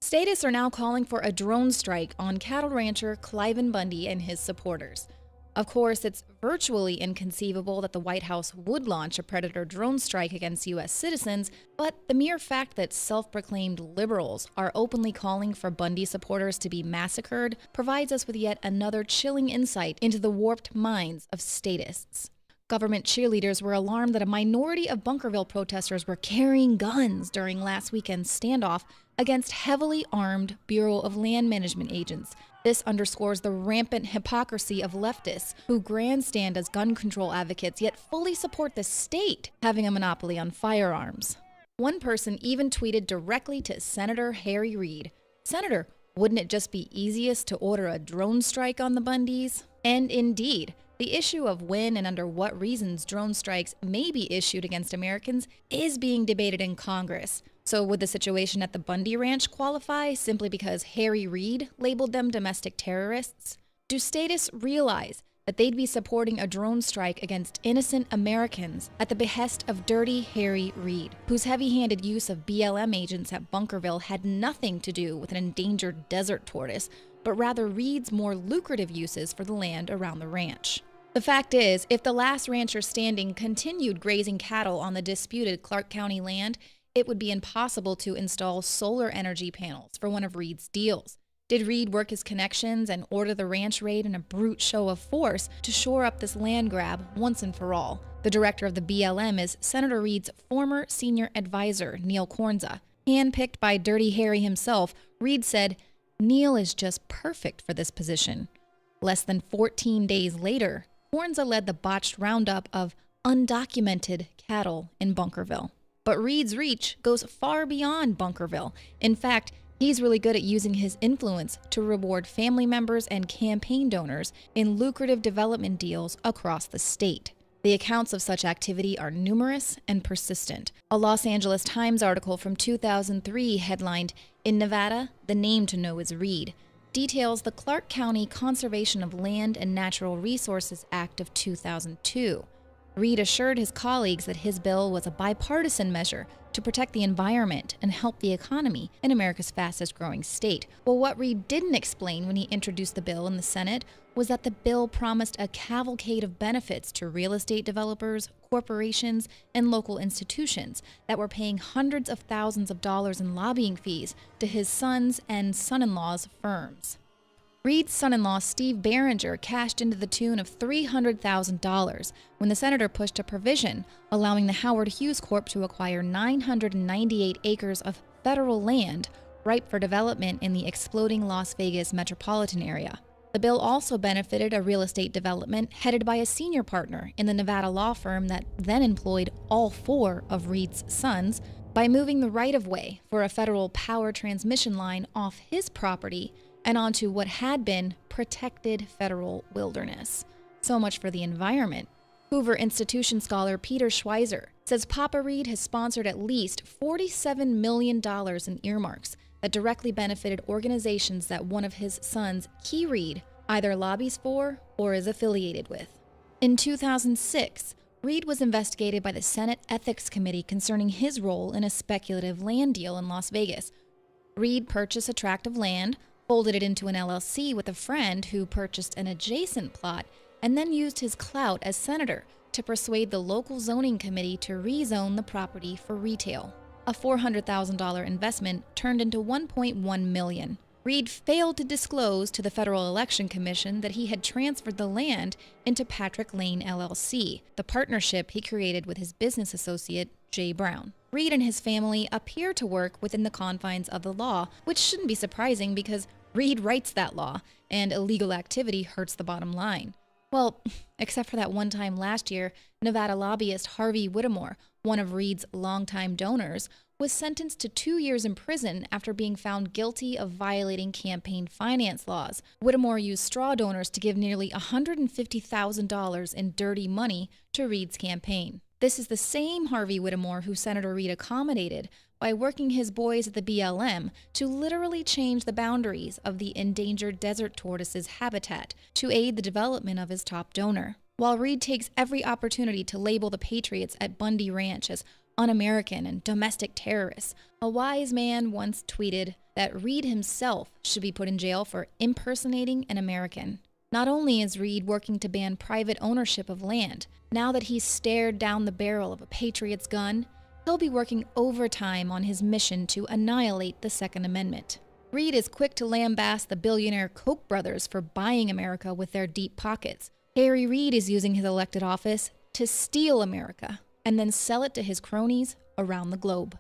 Statists are now calling for a drone strike on cattle rancher Cliven Bundy and his supporters. Of course, it's virtually inconceivable that the White House would launch a predator drone strike against U.S. citizens, but the mere fact that self-proclaimed liberals are openly calling for Bundy supporters to be massacred provides us with yet another chilling insight into the warped minds of statists. Government cheerleaders were alarmed that a minority of Bunkerville protesters were carrying guns during last weekend's standoff against heavily armed Bureau of Land Management agents. This underscores the rampant hypocrisy of leftists who grandstand as gun control advocates yet fully support the state having a monopoly on firearms. One person even tweeted directly to Senator Harry Reid, "Senator, wouldn't it just be easiest to order a drone strike on the Bundys?" And indeed, the issue of when and under what reasons drone strikes may be issued against Americans is being debated in Congress. So would the situation at the Bundy Ranch qualify simply because Harry Reid labeled them domestic terrorists? Do statists realize that they'd be supporting a drone strike against innocent Americans at the behest of Dirty Harry Reid, whose heavy-handed use of BLM agents at Bunkerville had nothing to do with an endangered desert tortoise, but rather Reid's more lucrative uses for the land around the ranch? The fact is, if the last rancher standing continued grazing cattle on the disputed Clark County land, it would be impossible to install solar energy panels for one of Reid's deals. Did Reid work his connections and order the ranch raid in a brute show of force to shore up this land grab once and for all? The director of the BLM is Senator Reid's former senior advisor, Neil Kornza. Handpicked by Dirty Harry himself, Reid said, "Neil is just perfect for this position." Less than 14 days later, Kornza led the botched roundup of undocumented cattle in Bunkerville. But Reid's reach goes far beyond Bunkerville. In fact, he's really good at using his influence to reward family members and campaign donors in lucrative development deals across the state. The accounts of such activity are numerous and persistent. A Los Angeles Times article from 2003 headlined, "In Nevada, the name to know is Reid," details the Clark County Conservation of Land and Natural Resources Act of 2002. Reid assured his colleagues that his bill was a bipartisan measure to protect the environment and help the economy in America's fastest-growing state. Well, what Reid didn't explain when he introduced the bill in the Senate was that the bill promised a cavalcade of benefits to real estate developers, corporations, and local institutions that were paying hundreds of thousands of dollars in lobbying fees to his sons and son-in-law's firms. Reid's son-in-law Steve Barringer cashed into the tune of $300,000 when the senator pushed a provision allowing the Howard Hughes Corp to acquire 998 acres of federal land ripe for development in the exploding Las Vegas metropolitan area. The bill also benefited a real estate development headed by a senior partner in the Nevada law firm that then employed all four of Reid's sons by moving the right-of-way for a federal power transmission line off his property and onto what had been protected federal wilderness. So much for the environment. Hoover Institution scholar Peter Schweizer says Papa Reid has sponsored at least $47 million in earmarks that directly benefited organizations that one of his sons, Key Reid, either lobbies for or is affiliated with. In 2006, Reid was investigated by the Senate Ethics Committee concerning his role in a speculative land deal in Las Vegas. Reid purchased a tract of land, folded it into an LLC with a friend who purchased an adjacent plot, and then used his clout as senator to persuade the local zoning committee to rezone the property for retail. A $400,000 investment turned into $1.1 million. Reid failed to disclose to the Federal Election Commission that he had transferred the land into Patrick Lane LLC, the partnership he created with his business associate, Jay Brown. Reid and his family appear to work within the confines of the law, which shouldn't be surprising because Reid writes that law, and illegal activity hurts the bottom line. Well, except for that one time last year, Nevada lobbyist Harvey Whittemore, one of Reid's longtime donors, was sentenced to 2 years in prison after being found guilty of violating campaign finance laws. Whittemore used straw donors to give nearly $150,000 in dirty money to Reid's campaign. This is the same Harvey Whittemore who Senator Reid accommodated by working his boys at the BLM to literally change the boundaries of the endangered desert tortoise's habitat to aid the development of his top donor. While Reid takes every opportunity to label the patriots at Bundy Ranch as un-American and domestic terrorists, a wise man once tweeted, that Reid himself should be put in jail for impersonating an American. Not only is Reid working to ban private ownership of land, now that he's stared down the barrel of a patriot's gun, he'll be working overtime on his mission to annihilate the Second Amendment. Reid is quick to lambaste the billionaire Koch brothers for buying America with their deep pockets. Harry Reid is using his elected office to steal America and then sell it to his cronies around the globe.